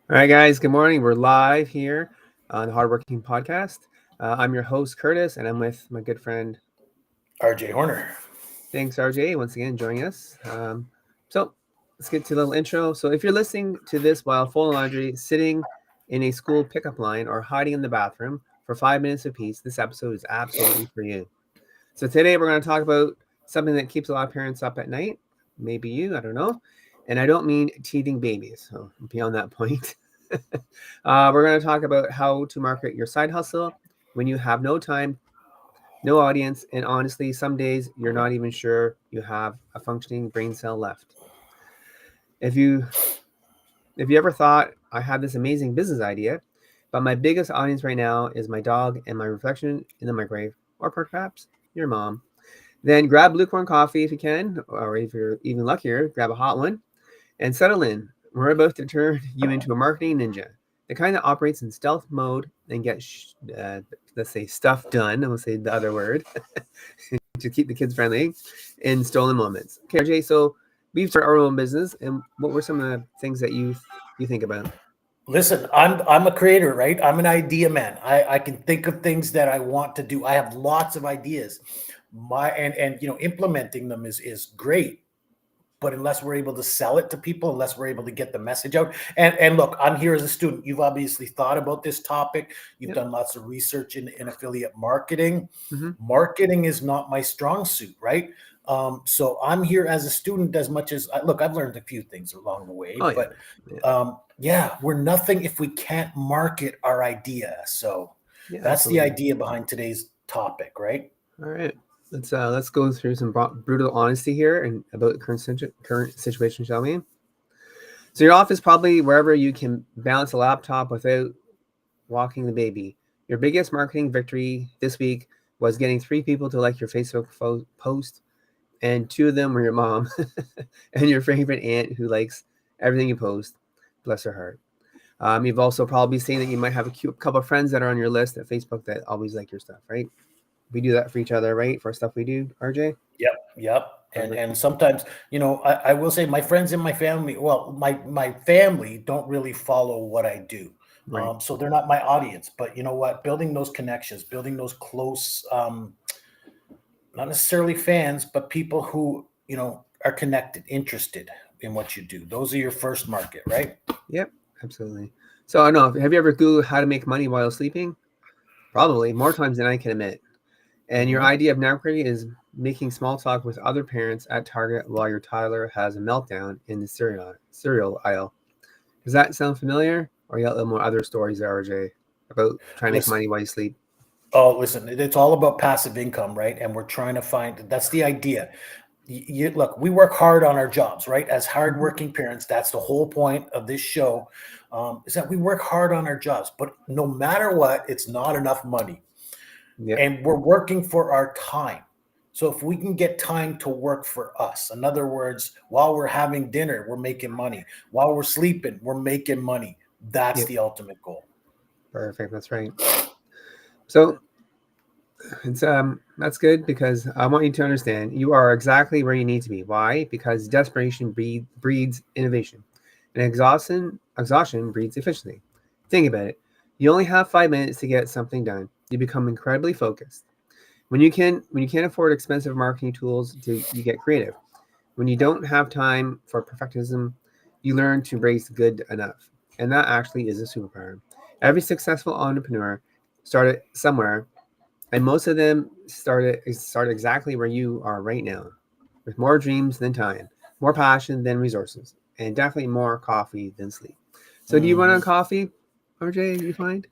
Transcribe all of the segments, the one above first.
All right, guys. Good morning. We're live here on the Hardworking Podcast. I'm your host, Curtis, and I'm with my good friend. RJ Horner. Thanks, RJ, once again joining us. So let's get to a little intro. So if you're listening to this while folding laundry, sitting in a school pickup line, or hiding in the bathroom for 5 minutes apiece, this episode is absolutely for you. So today we're going to talk about something that keeps a lot of parents up at night. Maybe you, I don't know. And I don't mean teething babies. So beyond that point. We're going to talk about how to market your side hustle when you have no time, no audience, and honestly, some days you're not even sure you have a functioning brain cell left. If you if you ever thought I had this amazing business idea, but my biggest audience right now is my dog and my reflection in the microwave, or perhaps your mom, then grab lukewarm coffee if you can, or if you're even luckier, grab a hot one and settle in. We're about to turn you into a marketing ninja, the kind that operates in stealth mode and gets, let's say, stuff done. I will say the other word to keep the kids friendly in stolen moments. Okay, RJ. So we've started our own business, and what were some of the things that you think about? Listen, I'm a creator, right? I'm an idea man. I can think of things that I want to do. I have lots of ideas. And implementing them is great. But unless we're able to sell it to people, unless we're able to get the message out. And look, I'm here as a student. You've obviously thought about this topic. You've Yep. done lots of research in affiliate marketing. Mm-hmm. Marketing is not my strong suit, right? So I'm here as a student as much as look, I've learned a few things along the way, Oh yeah. but Yeah. yeah, we're nothing if we can't market our idea. So Yeah. that's the Absolutely. idea behind today's topic, right? All right. Let's go through some brutal honesty here and about the current situation, shall we? So your office, probably wherever you can balance a laptop without walking the baby. Your biggest marketing victory this week was getting 3 people to like your Facebook post, and 2 of them were your mom and your favorite aunt who likes everything you post. Bless her heart. You've also probably seen that you might have a cute couple of friends that are on your list at Facebook that always like your stuff, right? We do that for each other, right? For stuff we do, RJ. Yep, yep. And sometimes, I will say my friends and my family, well, my family don't really follow what I do. Right. So they're not my audience. But you know what? Building those connections, building those close, not necessarily fans, but people who, are connected, interested in what you do. Those are your first market, right? Yep. Absolutely. So I don't know. Have you ever Googled how to make money while sleeping? Probably more times than I can admit. And your Hmm. idea of networking is making small talk with other parents at Target while your toddler has a meltdown in the cereal aisle. Does that sound familiar? Or you got a little more other stories there, RJ, about trying to make Listen, money while you sleep? listen, it's all about passive income, right? And we're trying to find that's the idea. Look, we work hard on our jobs, right? As Mm-hmm. hardworking parents, that's the whole point of this show, is that we work hard on our jobs. But no matter what, it's not enough money, Yep. and we're working for our time. So if we can get time to work for us, in other words, while we're having dinner, we're making money. While we're sleeping, we're making money. That's Yep. the ultimate goal. Perfect. That's right. So it's that's good because I want you to understand you are exactly where you need to be. Why? Because desperation breeds innovation, and exhaustion breeds efficiency. Think about it. You only have 5 minutes to get something done. You become incredibly focused. When you can't afford expensive marketing tools, you get creative. When you don't have time for perfectionism, you learn to embrace good enough, and that actually is a superpower. Every successful entrepreneur started somewhere, and most of them started exactly where you are right now, with more dreams than time, more passion than resources, and definitely more coffee than sleep. So, do you run on Mhm. coffee, RJ? You find?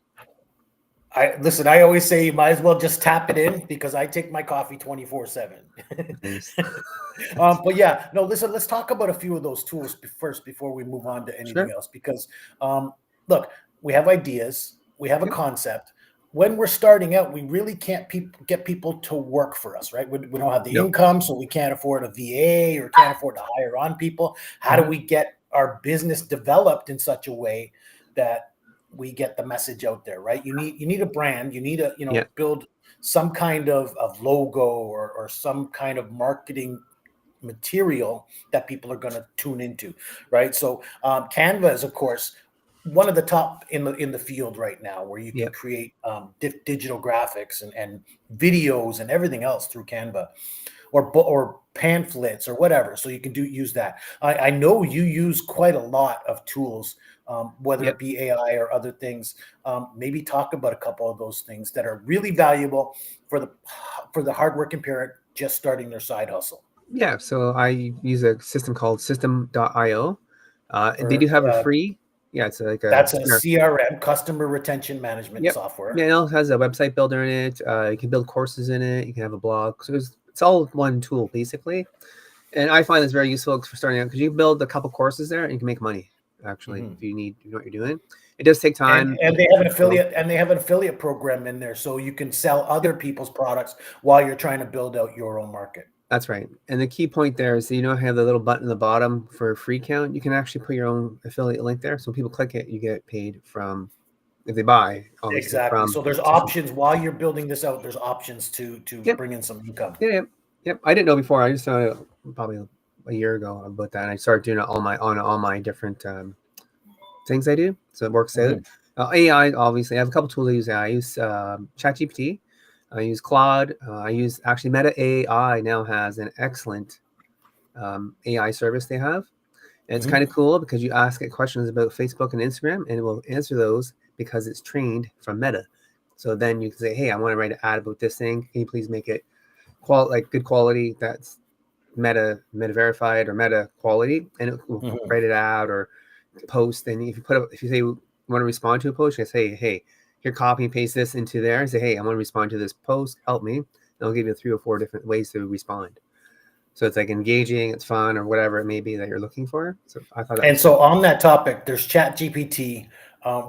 I listen. I always say you might as well just tap it in because I take my coffee 24/7. Nice. But yeah, no. Listen, let's talk about a few of those tools first before we move on to anything Sure. else. Because look, we have ideas, we have a Yep. concept. When we're starting out, we really can't get people to work for us, right? We don't have the Nope. income, so we can't afford a VA or can't afford to hire on people. How do Hmm. we get our business developed in such a way that we get the message out there, right? You need a brand, you need to Yeah. build some kind of logo or some kind of marketing material that people are going to tune into, right? So Canva is, of course, one of the top in the field right now, where you can Yep. create digital graphics and videos and everything else through Canva, or pamphlets or whatever. So you can use that. I know you use quite a lot of tools, whether Yep. it be AI or other things. Maybe talk about a couple of those things that are really valuable for the hardworking parent just starting their side hustle. Yeah. So I use a system called system.io. They do For have a free. Yeah, it's like a That's a CRM, customer retention management Yep. software. Yeah, it also has a website builder in it. You can build courses in it. You can have a blog. So it's all one tool basically. And I find this very useful for starting out because you can build a couple courses there and you can make money actually Mhm. if you know what you're doing. It does take time. And they have an affiliate program in there, so you can sell other Yep, people's products while you're trying to build out your own market. that's right. And the key point there is, you know, have the little button at the bottom for free count. You can actually put your own affiliate link there. So when people click it, you get paid from if they buy, obviously Exactly. from So there's system. options while you're building this out. There's options to Yep. bring in some income. Yeah, yep. Yep. I didn't know before. I just saw it probably a year ago about that. And I started doing it on all my different things I do. So it works out. Mhm. AI, obviously, I have a couple tools I use. I use ChatGPT. I use Claude. I use actually Meta AI now has an excellent AI service they have. And it's kind Mhm. of cool because you ask it questions about Facebook and Instagram and it will answer those because it's trained from Meta. So then you can say, hey, I want to write an ad about this thing. Can you please make it like good quality that's meta verified or meta quality, and it will Mhm. write it out or post. And if you say you want to respond to a post, you say, hey, here, copy and paste this into there and say, hey, I want to respond to this post, help me. And I'll give you 3 or 4 different ways to respond. So it's like engaging, it's fun, or whatever it may be that you're looking for. So I thought that And was kind so on that topic, there's ChatGPT,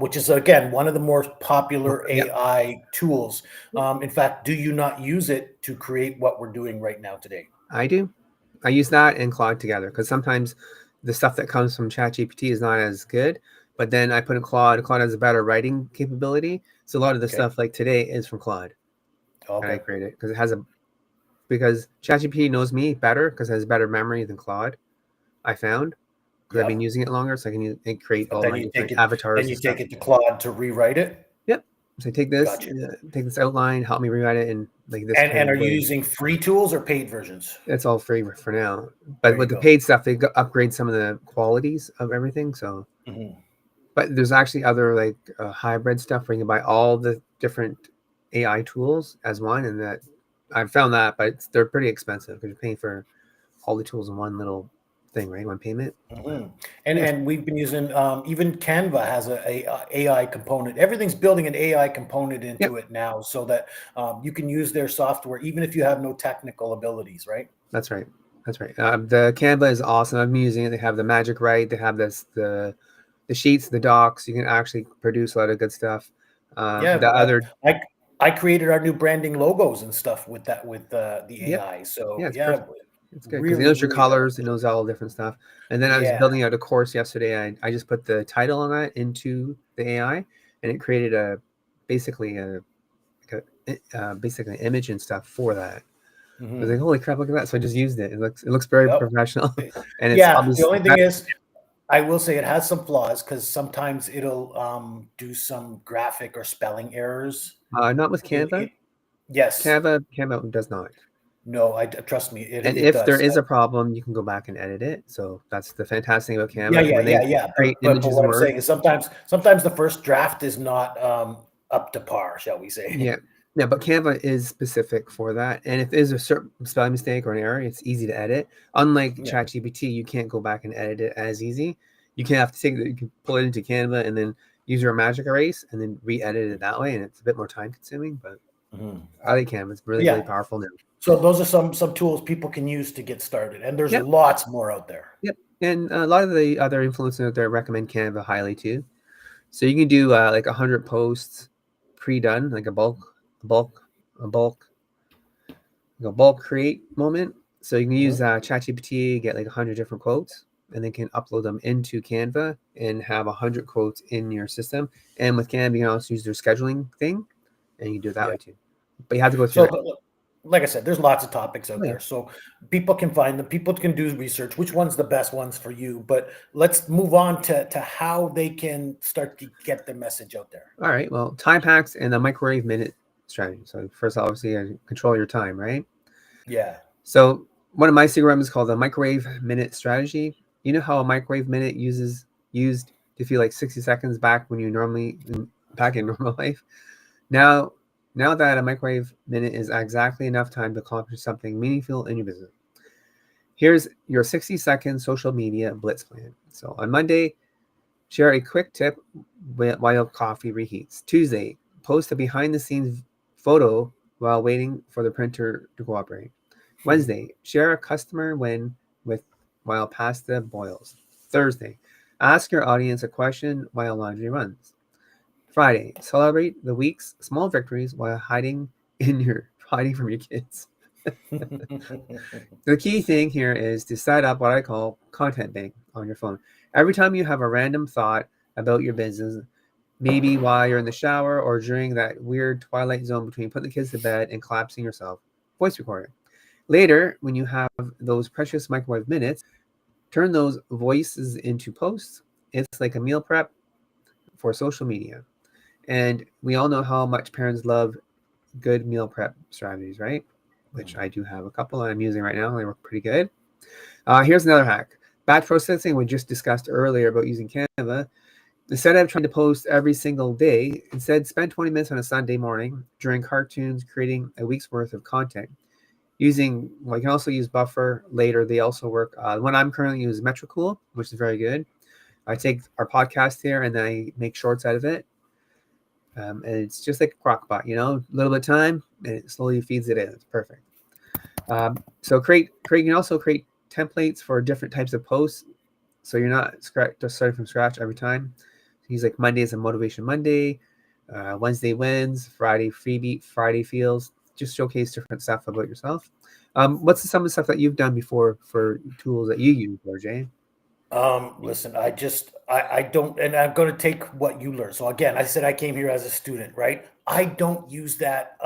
which is again one of the more of popular yeah. AI tools. In fact, do you not use it to create what we're doing right now today? I do. I use that and Claude together because sometimes the stuff that comes from ChatGPT is not as good. But then I put in Claude. Claude has a better writing capability. So a lot of the Okay. stuff like today is from Claude. And I Okay. create it because it has a because ChatGPT knows me better because it has better memory than Claude. I found because I've been Yep. using it longer, so I can create But all my different then avatars and you stuff. take it to Claude to rewrite it. Yep. So Gotcha. take this outline, help me rewrite it in like this kind And are of you way. using free tools or paid versions? It's all free for now. But There you with the go. paid stuff, they upgrade some of the qualities of everything. So Mhm. but there's actually other like hybrid stuff where you can buy all the different AI tools as one, and that I've found that, but they're pretty expensive because you're paying for all the tools in one little thing, right? One payment. But Mhm. yeah, And we've been using, even Canva has a AI component. Everything's building an AI component yep, into it now, so that you can use their software even if you have no technical abilities, right? that's right. That's right. The Canva is awesome. I'm using it. They have the Magic Write. They have the sheets, the docs. You can actually produce a lot of good stuff. Yeah, The other, I created our new branding logos and stuff with the yep, AI. yeah, So it's yeah, perfect. It's good because it really, knows your really colors. It beneficial. knows all different stuff. And then I was Yeah. building out a course yesterday. I just put the title on that into the AI, and it created a basically a, basically an image and stuff for that. I was like, Mhm. holy crap, look at that! So I just used it. It looks very Yep. professional, and it's Yeah. The obviously only thing is, I will say it has some flaws because sometimes it'll do some graphic or spelling errors. not with In Canva. Yes. Canva does not. No, trust me, And it if there does. is a problem, you can go back and edit it. So that's the fantastic thing about Yeah, Canva. yeah, When they yeah, yeah. create But images what in I'm Word, saying is sometimes the first draft is not up to par, shall we say? yeah. Yeah, but Canva is specific for that. And if there's a certain spelling mistake or an error, it's easy to edit. Unlike Yeah. ChatGPT, you can't go back and edit it as easy. You can have to take it, you can pull it into Canva and then use your magic erase and then re-edit it that way. And it's a bit more time consuming, but Mhm. I like Canva. It's really, really Yeah. powerful now. So those are some tools people can use to get started, and there's Yep. lots more out there. Yep. And a lot of the other influencers out there recommend Canva highly too. So you can do like 100 posts pre-done, like a bulk, a bulk bulk create moment. So you can use Mhm. ChatGPT, get like 100 different quotes, and then can upload them into Canva and have 100 quotes in your system. And with Canva, you can also use their scheduling thing, and you can do it that Yeah. way too. But you have to go through So it. like I said, there's lots of topics Oh out yeah. there. So people can find them, people can do research, which one's the best ones for you. But let's move on to how they can start to get the message out there. All right. Well, time hacks and the microwave minute strategy. So first, obviously, control your time, right? Yeah. So one of my CRM is called the microwave minute strategy. You know how a microwave minute used to feel like 60 seconds back when you normally back in normal life. Now, now that a microwave minute is exactly enough time to accomplish something meaningful in your business. Here's your 60-second social media blitz plan. So on Monday, share a quick tip while coffee reheats. Tuesday, post a behind the scenes photo while waiting for the printer to cooperate. Wednesday, share a customer win with while pasta boils. Thursday, ask your audience a question while laundry runs. Friday, celebrate the week's small victories while hiding from your kids. The key thing here is to set up what I call content bank on your phone. Every time you have a random thought about your business, maybe while you're in the shower or during that weird twilight zone between putting the kids to bed and collapsing yourself, voice record it. Later, when you have those precious microwave minutes, turn those voices into posts. It's like a meal prep for social media. And we all know how much parents love good meal prep strategies, right? Which I do have a couple I'm using right now. They work pretty good. Here's another hack. Batch processing we just discussed earlier about using Canva. Instead of trying to post every single day, instead spend 20 minutes on a Sunday morning during cartoons creating a week's worth of content. You can also use Buffer later. They also work. One I'm currently using is Metricool, which is very good. I take our podcast here and then I make shorts out of it. And it's just like a crockpot, a little bit of time and it slowly feeds it in. It's perfect. So you can also create templates for different types of posts. So you're not just starting from scratch every time. Use like Monday is a motivation Monday, Wednesday wins, Friday freebie, Friday feels. Just showcase different stuff about yourself. What's some of the stuff that you've done before for tools that you use, RJ? Listen, I don't, and I'm going to take what you learned. So again, I said I came here as a student, right? I don't use that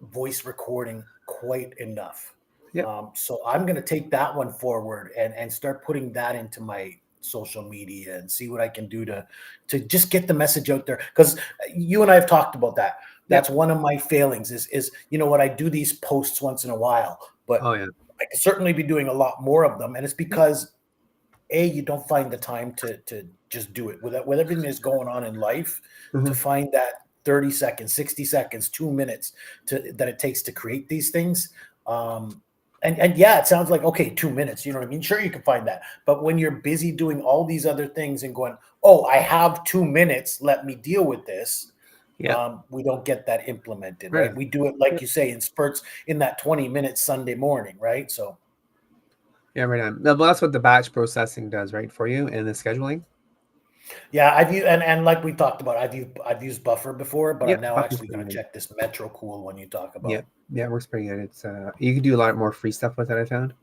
voice recording quite enough. Yep. So I'm going to take that one forward and start putting that into my social media and see what I can do to just get the message out there. Because you and I have talked about that. Yep. That's one of my failings is you know what, I do these posts once in a while, but Oh yeah. I could certainly be doing a lot more of them. And it's Yep. because you don't find the time to just do it with everything that's going on in life, to Mhm. find that 30 seconds, 60 seconds, 2 minutes that it takes to create these things. And yeah, it sounds like, okay, 2 minutes, you know what I mean? Sure, you can find that. But when you're busy doing all these other things and going, oh, I have 2 minutes, let me deal with this. Yep. We don't get that implemented, Right. right? We do it, like Yep. you say, in spurts in that 20 minutes Sunday morning, right? So Yeah, right on. Well, that's what the batch processing does, right, for you and the scheduling. yeah, I've used and like we talked about, I've used Buffer before, but I'm Yep. now Buffer's actually pretty going to good. check this Metro Cool one you talk Yep. about. Yeah, it works pretty good. It's you can do a lot more free stuff with it. I found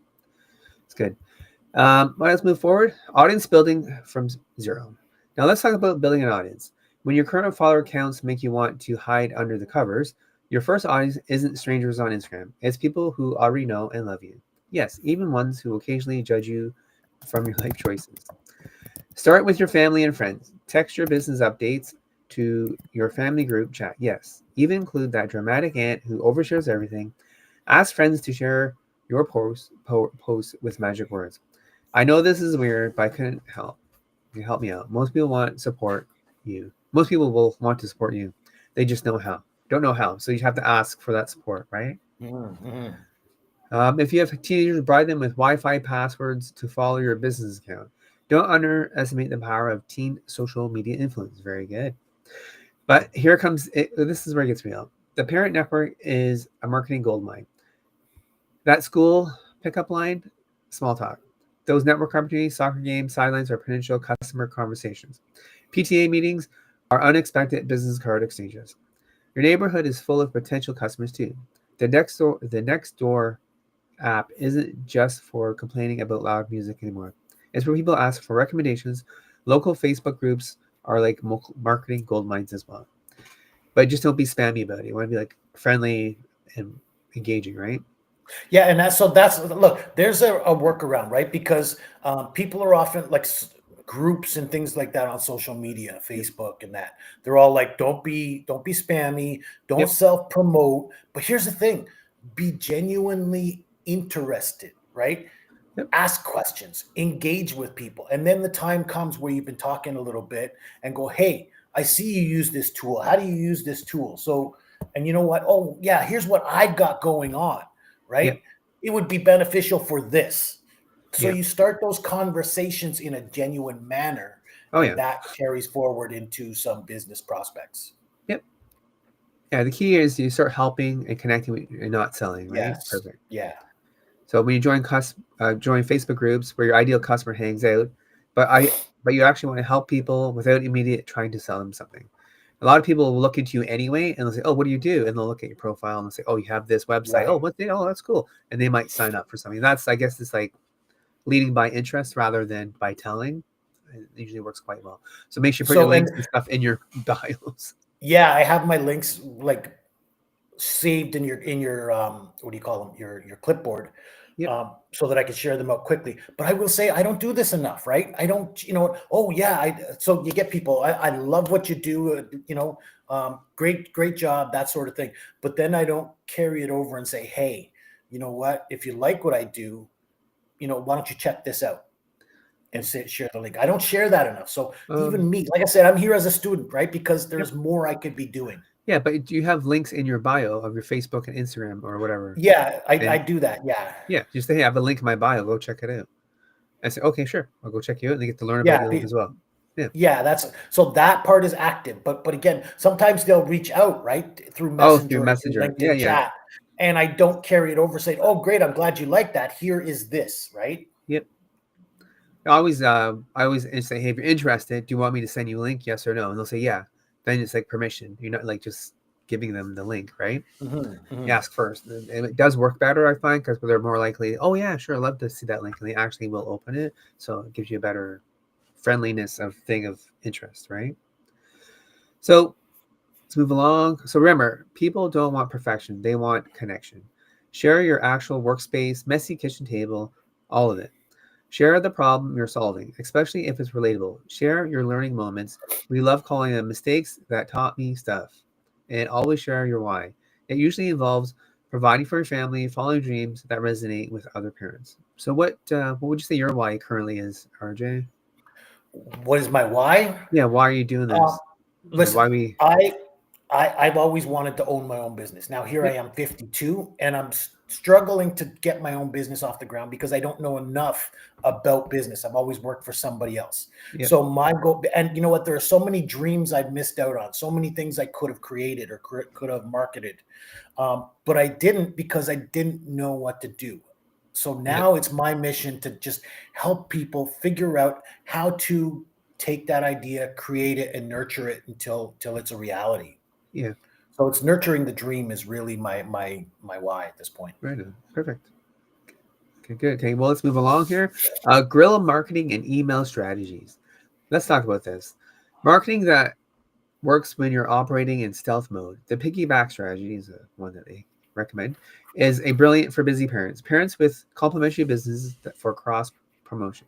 it's good. Let's move forward. Audience building from zero. Now let's talk about building an audience. When your current follower counts make you want to hide under the covers, your first audience isn't strangers on Instagram. It's people who already know and love you. Yes, even ones who occasionally judge you from your life choices. Start with your family and friends. Text your business updates to your family group chat. Yes, even include that dramatic aunt who overshares everything. Ask friends to share your post with magic words. I know this is weird, but I couldn't help. You help me out. Most people want support you. Most people will want to support you. They just know how. Don't know how. So you have to ask for that support, right? Mm-hmm. If you have teenagers, provide them with Wi-Fi passwords to follow your business account. Don't underestimate the power of teen social media influence. Very good. But here comes it. This is where it gets real. The parent network is a marketing goldmine. That school pickup line, small talk. Those network opportunities, soccer games, sidelines, or potential customer conversations. PTA meetings are unexpected business card exchanges. Your neighborhood is full of potential customers too. The next door app isn't just for complaining about loud music anymore. It's where people ask for recommendations. Local Facebook groups are like marketing gold mines as well. But just don't be spammy about it. You want to be like friendly and engaging, right? Yeah, and that's look. There's a workaround, right? Because people are often like groups and things like that on social media, Yep. Facebook, and that they're all like, don't be spammy, don't Yep. self promote. But here's the thing: be genuinely interested, right? Yep. Ask questions, engage with people, and then the time comes where you've been talking a little bit, and go, hey, I see you use this tool. How do you use this tool? So, and you know what? Oh, yeah, here's what I've got going on, Yep. right? It would be beneficial for this. So Yep. you start those conversations in a genuine manner, Oh and yeah. that carries forward into some business prospects. Yep. Yeah. The key is you start helping and connecting and not selling, right? Yes. Perfect. Yeah. So when you join Facebook groups where your ideal customer hangs out, but I but you actually want to help people without immediate trying to sell them something. A lot of people will look into you anyway, and they'll say, "Oh, what do you do?" And they'll look at your profile and they'll say, "Oh, you have this website. Oh, Right. Oh, that's cool." And they might sign up for something. That's, I guess, it's like leading by interest rather than by telling. It usually works quite well. So make sure you put your So, and links and stuff in your bios. yeah, I have my links like saved in your what do you call them, your clipboard, Yep. so that I can share them out quickly. But I will say I don't do this enough, right? I don't, oh yeah, so you get people, I love what you do, great job, that sort of thing. But then I don't carry it over and say, hey, you know what, if you like what I do, why don't you check this out and Yep. share the link. I don't share that enough. So Um, even me, like I said, I'm here as a student, right? Because yep. there's more I could be doing. Yeah, but do you have links in your bio of your Facebook and Instagram or whatever? Yeah, I And do that. Yeah. yeah, just say, "Hey, I have a link in my bio. Go check it out." I say, "Okay, sure. I'll go check you out," and they get to learn about Yeah, you as well. Yeah. yeah, that's so that part is active. But again, sometimes they'll reach out, right, through Oh, through Messenger or through Messenger. Yeah, LinkedIn yeah. chat, and I don't carry it over saying, "Oh, great, I'm glad you like that. Here is this," right? Yep. I always say, "Hey, if you're interested, do you want me to send you a link? Yes or no?" And they'll say, "Yeah." Then it's like permission. You're not like just giving them the link, right? Mhm, You mhm. ask first, and it does work better, I find, because they're more likely. Oh yeah, sure, I'd love to see that link, and they actually will open it. So it gives you a better friendliness of thing of interest, right? So let's move along. So remember, people don't want perfection; they want connection. Share your actual workspace, messy kitchen table, all of it. Share the problem you're solving, especially if it's relatable. Share your learning moments. We love calling them mistakes that taught me stuff. And always share your why. It usually involves providing for your family, following dreams that resonate with other parents. So, what would you say your why currently is, RJ? What is my why? Yeah, why are you doing Um, this? And Listen, why we? I, I've always wanted to own my own business. Now here I Yep, am, 52, and I'm struggling to get my own business off the ground because I don't know enough about business. I've always worked for somebody else. yep, So my goal, and you know what? There are so many dreams I've missed out on, so many things I could have created or could have marketed, but I didn't because I didn't know what to do. So yep, now it's my mission to just help people figure out how to take that idea, create it, and nurture it until it's a reality. yeah. So it's nurturing the dream is really my why at this point. Right on. Perfect. Okay, good. Okay, well, let's move along here. Guerrilla marketing and email strategies. Let's talk about this. Marketing that works when you're operating in stealth mode. The piggyback strategy is one that they recommend. Is a brilliant for busy parents. Parents with complementary businesses for cross promotion.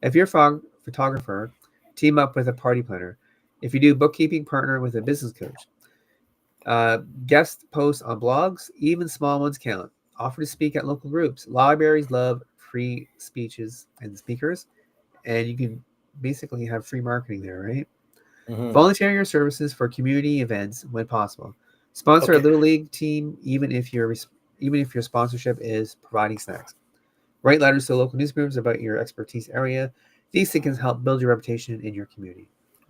If you're a photographer, team up with a party planner. If you do bookkeeping, partner with a business coach. Uh, Guest posts on blogs, even small ones count. Offer to speak at local groups. Libraries love free speeches and speakers, and you can basically have free marketing there, right? Mhm. Volunteer your services for community events when possible. Sponsor a Okay. little league team, even if your sponsorship is providing snacks. Write letters to local newspapers about your expertise area. These things can help build your reputation in your community.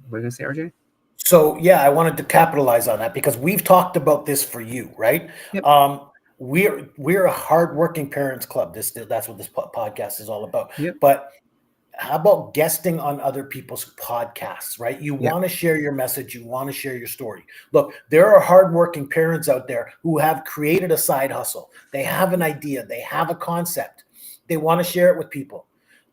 What are you gonna say, RJ? So yeah, I wanted to capitalize on that because we've talked about this for you, right? Yep. Um, we're a hardworking parents club. That's what this podcast is all about. Yep. But how about guesting on other people's podcasts, right? You Yep. want to share your message, you want to share your story. Look, there are hardworking parents out there who have created a side hustle. They have an idea, they have a concept, they want to share it with people.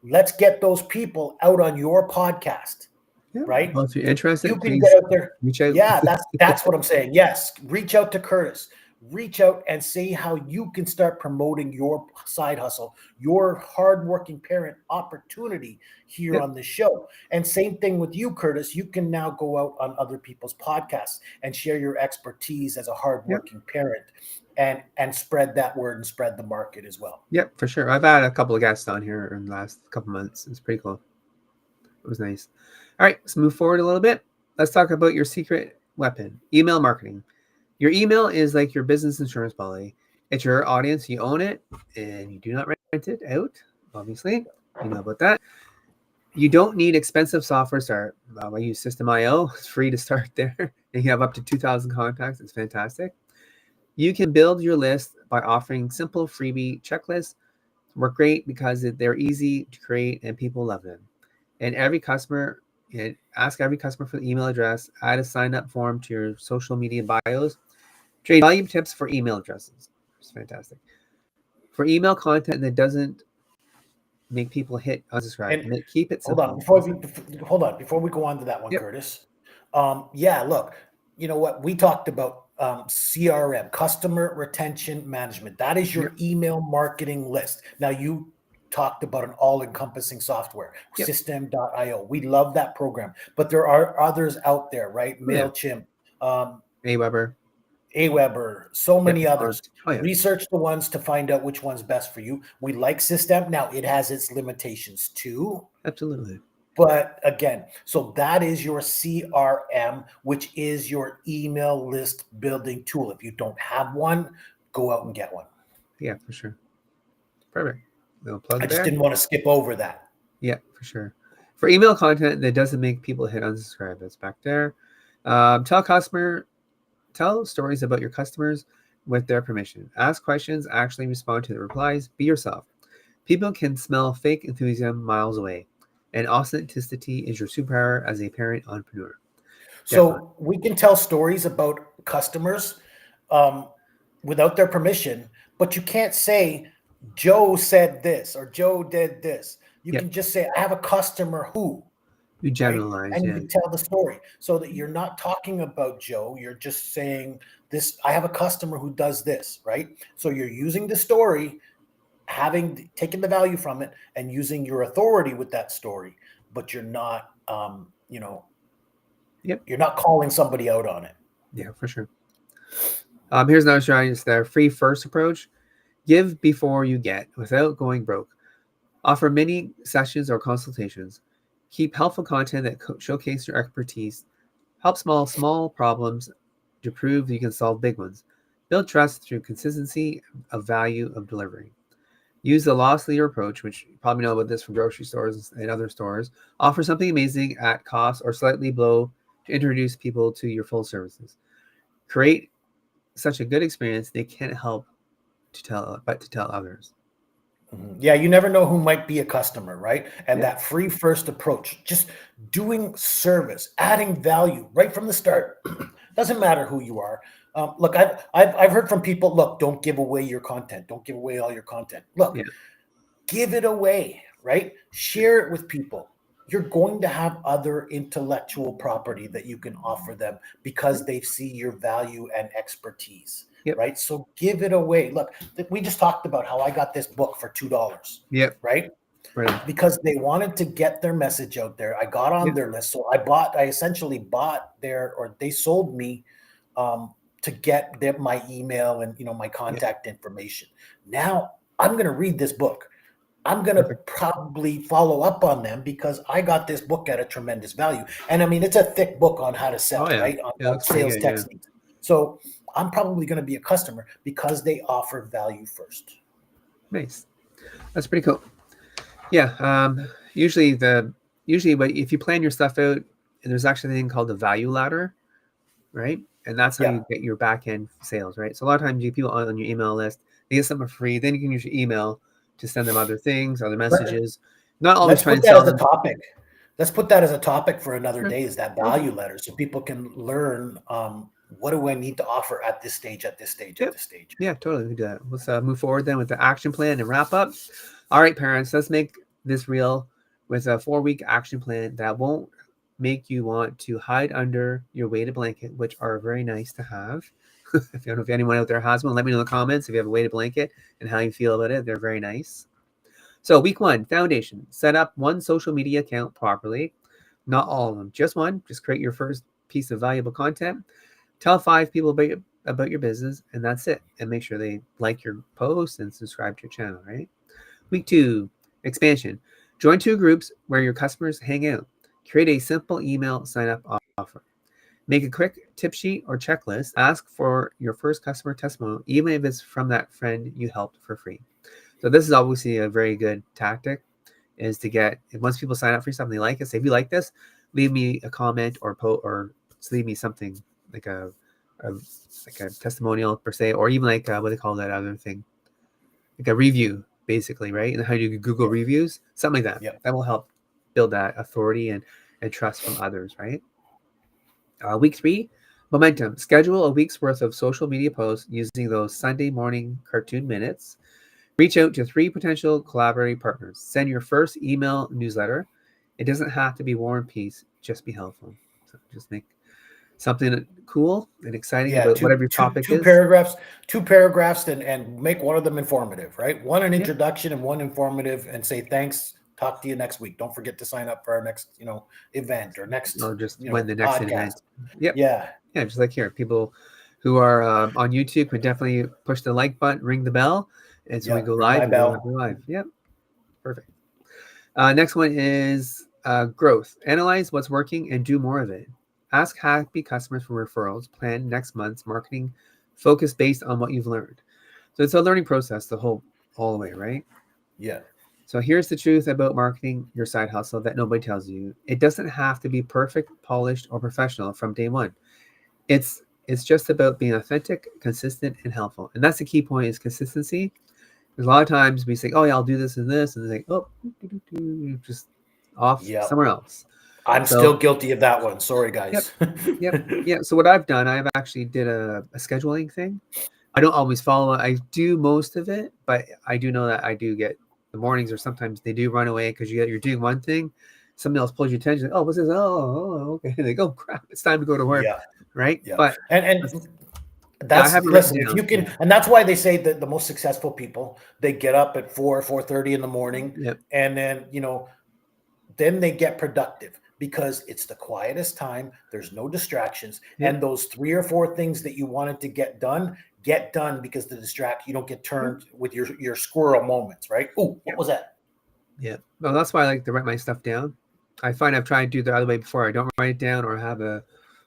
Let's get those people out on your podcast, Yep. right? Well, if you're You interested, can get please out there. reach out. Yeah, that's what I'm saying. Yes, reach out to Curtis, reach out and say how you can start promoting your side hustle, your hardworking parent opportunity here Yep. on the show. And same thing with you, Curtis. You can now go out on other people's podcasts and share your expertise as a Yep. hardworking parent and spread that word and spread the market as well. Yep, for sure. I've had a couple of guests on here in the last couple months. It's pretty cool. It was nice. All right, let's move forward a little bit. Let's talk about your secret weapon, email marketing. Your email is like your business insurance policy. It's your audience. You own it, and you do not rent it out, obviously. You know about that. You don't need expensive software to start. I use System.io. It's free to start there. And you have up to 2,000 contacts. It's fantastic. You can build your list by offering simple freebie checklists. Work great because they're easy to create and people love them. And ask every customer for the email address, add a sign up form to your social media bios, trade value tips for email addresses. It's fantastic. For email content that doesn't make people hit unsubscribe, And keep it hold simple. on, before we go on to that one, Yep. Curtis. Yeah, look, you know what? We talked about CRM, customer retention management. That is your Yep. email marketing list. Now, you talked about an all-encompassing software, Yep. System.io. We love that program, but there are others out there, right? Oh, yeah. MailChimp, Aweber. Aweber, so Yep. many others. Oh, yeah. Research the ones to find out which one's best for you. We like System. Now, it has its limitations too. Absolutely. But again, so that is your CRM, which is your email list building tool. If you don't have one, go out and get one. Yeah, for sure. Perfect. Little plug I just there. didn't want to skip over that. Yeah, for sure. For email content that doesn't make people hit unsubscribe, that's back there. Tell stories about your customers with their permission. Ask questions, actually respond to the replies. Be yourself. People can smell fake enthusiasm miles away, and authenticity is your superpower as a parent entrepreneur. Definitely. So we can tell stories about customers without their permission, but you can't say Joe said this or Joe did this. You Yep. can just say, I have a customer who, You right? generalize, And you yeah. can tell the story so that you're not talking about Joe. You're just saying this, I have a customer who does this, right? So you're using the story, having taken the value from it and using your authority with that story, but you're not, Yep. you're not calling somebody out on it. Yeah, for sure. Here's another strategy. It's their free first approach. Give before you get without going broke. Offer mini sessions or consultations. Keep helpful content that showcase your expertise. Help small problems to prove you can solve big ones. Build trust through consistency of value of delivery. Use the loss leader approach, which you probably know about this from grocery stores and other stores. Offer something amazing at cost or slightly below to introduce people to your full services. Create such a good experience they can't help to tell others. Yeah, you never know who might be a customer, right? And Yeah. that free first approach, just doing service, adding value right from the start. Doesn't matter who you are. Look, I've heard from people. Look, don't give away your content. Don't give away all your content. Look, Yeah. give it away, right? Share it with people. You're going to have other intellectual property that you can offer them because they see your value and expertise, Yep. right? So give it away. Look, we just talked about how I got this book for $2, Yep. right? Right. Because they wanted to get their message out there. I got on Yep. their list. So I essentially bought they sold me to get my email and, my contact information. Now I'm going to read this book. I'm going to Perfect. probably follow up on them because I got this book at a tremendous value. And I mean, it's a thick book on how to sell, Oh, yeah. right? It On looks pretty sales good, yeah. techniques. So I'm probably going to be a customer because they offer value first. Nice. That's pretty cool. Yeah. Usually, but if you plan your stuff out, and there's actually a thing called the value ladder, right? And that's how Yeah. you get your back end sales, right? So a lot of times you people on your email list, they get something for free. Then you can use your email to send them other things, other messages. Not always Let's trying put to that sell as a them. topic. Let's put that as a topic for another Sure. day, is that value letter, so people can learn what do I need to offer at this stage, at this stage, at Yep. this stage. Yeah, totally. We can do that. Let's move forward then with the action plan and wrap up. All right, parents, let's make this real with a 4-week action plan that won't make you want to hide under your weighted blanket, which are very nice to have. If you don't know if anyone out there has one, let me know in the comments if you have a weighted blanket and how you feel about it. They're very nice. So week 1, foundation. Set up one social media account properly. Not all of them, just one. Just create your first piece of valuable content. Tell 5 people about your business, and that's it. And make sure they like your post and subscribe to your channel, right? Week 2, expansion. Join 2 groups where your customers hang out. Create a simple email sign up offer. Make a quick tip sheet or checklist. Ask for your first customer testimonial, even if it's from that friend you helped for free. So this is obviously a very good tactic, is to get, once people sign up for something they like it, say, if you like this, leave me a comment or just leave me something like a testimonial per se, or even like what they call that other thing, like a review, basically, right? And how you Google reviews, something like that. Yep. That will help build that authority and trust from others, right? Week 3, momentum. Schedule a week's worth of social media posts using those Sunday morning cartoon minutes. Reach out to 3 potential collaborating partners. Send your first email newsletter. It doesn't have to be War and Peace, just be helpful. So just make something cool and exciting about whatever your topic two is. paragraphs, and make one of them informative, right? One an introduction and one informative, and say thanks. Talk to you next week. Don't forget to sign up for our next, event or next, Or just when the next podcast. event. Yep. Yeah. Yeah, just like here. People who are on YouTube can definitely push the like button, ring the bell, and so we go ring my live. bell. We'll live. Yep. Perfect. Next one is growth. Analyze what's working and do more of it. Ask happy customers for referrals. Plan next month's marketing focus based on what you've learned. So it's a learning process all the way, right? Yeah. So here's the truth about marketing your side hustle that nobody tells you. It doesn't have to be perfect, polished, or professional from day one. It's just about being authentic, consistent, and helpful. And that's the key point, is consistency. Because a lot of times we say, oh, yeah, I'll do this and this. And they say, oh, just off somewhere else. I'm still guilty of that one. Sorry, guys. Yep. So what I've done, I've actually did a scheduling thing. I don't always follow it. I do most of it, but I do know that I do get the mornings, or sometimes they do run away because you're doing one thing, something else pulls your attention. Oh, what's this? Oh, okay. They go, crap, it's time to go to work. Right. Yeah. But and that's, listen, if you can, and that's why they say that the most successful people, they get up at 4:30 in the morning, and then then they get productive, because it's the quietest time. There's no distractions, and those 3 or 4 things that you wanted to get done, because you don't get turned with your squirrel moments, right? Oh, what was that? Yeah. Well, that's why I like to write my stuff down. I find I've tried to do the other way before. I don't write it down or have a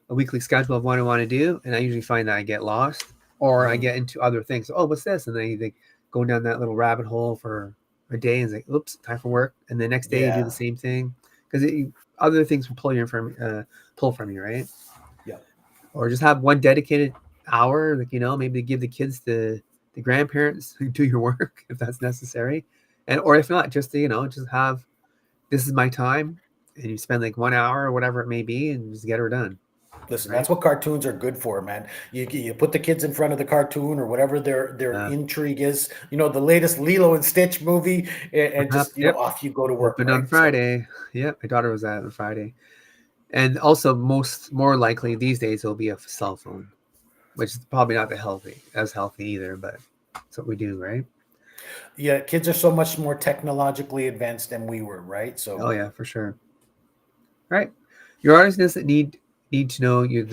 weekly schedule of what I want to do, and I usually find that I get lost, or I get into other things. Oh, what's this? And then you go down that little rabbit hole for a day and say, oops, time for work. And the next day you do the same thing, because other things will pull from you, right? Yeah. Or just have one dedicated hour, maybe give the kids the grandparents who do your work if that's necessary. Or if not, just just have, this is my time, and you spend like 1 hour or whatever it may be, and just get her done. Listen, that's what cartoons are good for, man. You put the kids in front of the cartoon or whatever their intrigue is. The latest Lilo and Stitch movie, and just off you go to work. Open on Friday. Yeah, my daughter was at on Friday, and also more likely these days it'll be a cell phone, which is probably not as healthy either, but that's what we do, right? Yeah, kids are so much more technologically advanced than we were, right? So. Oh yeah, for sure. Right. Your audience doesn't need to know you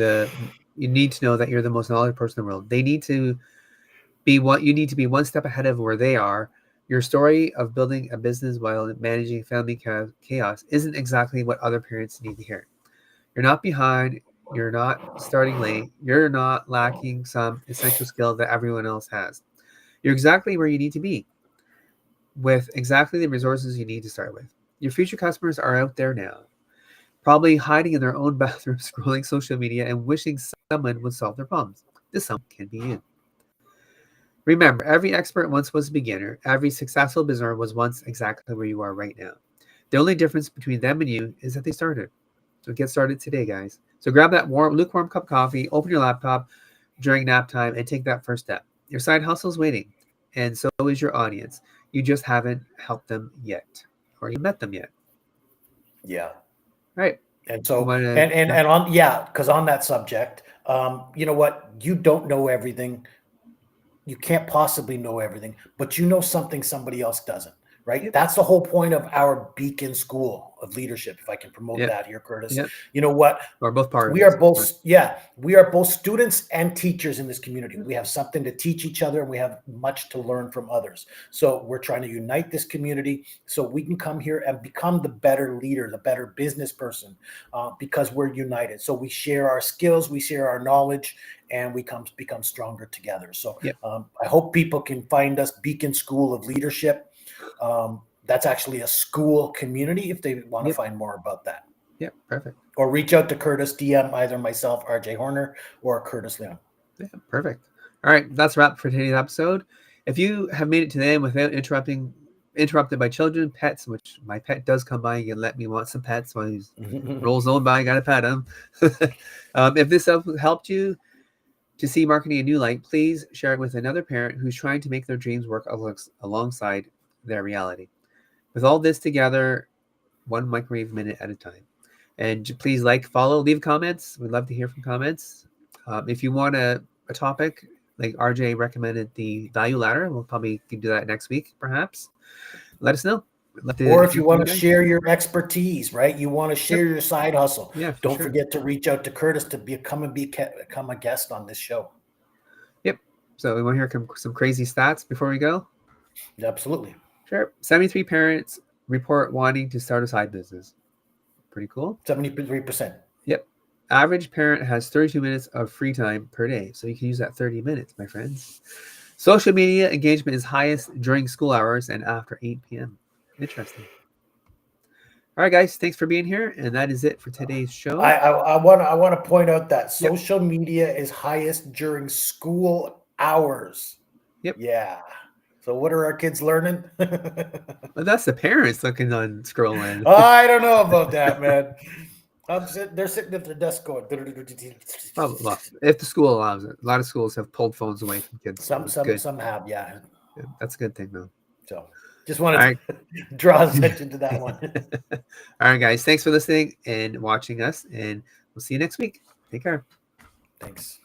need to know that you're the most knowledgeable person in the world. They need to be you need to be one step ahead of where they are. Your story of building a business while managing family chaos isn't exactly what other parents need to hear. You're not behind. You're not starting late. You're not lacking some essential skill that everyone else has. You're exactly where you need to be, with exactly the resources you need to start with. Your future customers are out there now, probably hiding in their own bathroom, scrolling social media, and wishing someone would solve their problems. This someone can be you. Remember, every expert once was a beginner. Every successful business owner was once exactly where you are right now. The only difference between them and you is that they started. So get started today, guys. So grab that lukewarm cup of coffee, open your laptop during nap time, and take that first step. Your side hustle is waiting, and so is your audience. You just haven't helped them yet, or you met them yet. Yeah. Right. And so, because on that subject, You know what? You don't know everything. You can't possibly know everything, but you know something somebody else doesn't, right? Yep. That's the whole point of our Beacon School of Leadership, if I can promote Yep. that here, Curtis. Yep. You know what? We're both part of We it. are both, yeah, we are both students and teachers in this community. We have something to teach each other, and we have much to learn from others. So we're trying to unite this community so we can come here and become the better leader, the better business person, because we're united. So we share our skills, we share our knowledge, and we become stronger together. So Yep. I hope people can find us, Beacon School of Leadership. That's actually a school community if they want to Yep. find more about that. Yep. Perfect. Or reach out to Curtis, DM either myself, RJ Horner, or Curtis Leon. Yeah, perfect. All right, that's a wrap for today's episode. If you have made it to the end without interrupted by children, pets, which my pet does come by and let me want some pets while he rolls on by, gotta pet him. If this helped you to see marketing in a new light, please share it with another parent who's trying to make their dreams work alongside their reality. With all this together, one microwave minute at a time. And please follow, leave comments. We'd love to hear from comments. If you want a topic, like RJ recommended the value ladder, we'll probably do that next week, perhaps. Let us know. Or if you want to share your expertise, right? You want to share your side hustle. Yeah, don't forget to reach out to Curtis to become a guest on this show. Yep. So we want to hear some crazy stats before we go. Absolutely. Sure. 73 parents report wanting to start a side business. Pretty cool. 73%. Yep. Average parent has 32 minutes of free time per day. So you can use that 30 minutes, my friends. Social media engagement is highest during school hours and after 8 p.m. Interesting. All right, guys. Thanks for being here. And that is it for today's show. I want to point out that social media is highest during school hours. Yep. Yeah. So what are our kids learning? Well, that's the parents looking on scrolling. I don't know about that, man. They're sitting at their desk going. Well, if the school allows it. A lot of schools have pulled phones away from kids. Some have, yeah. That's a good thing, though. So just wanted to draw attention to that one. All right, guys. Thanks for listening and watching us, and we'll see you next week. Take care. Thanks.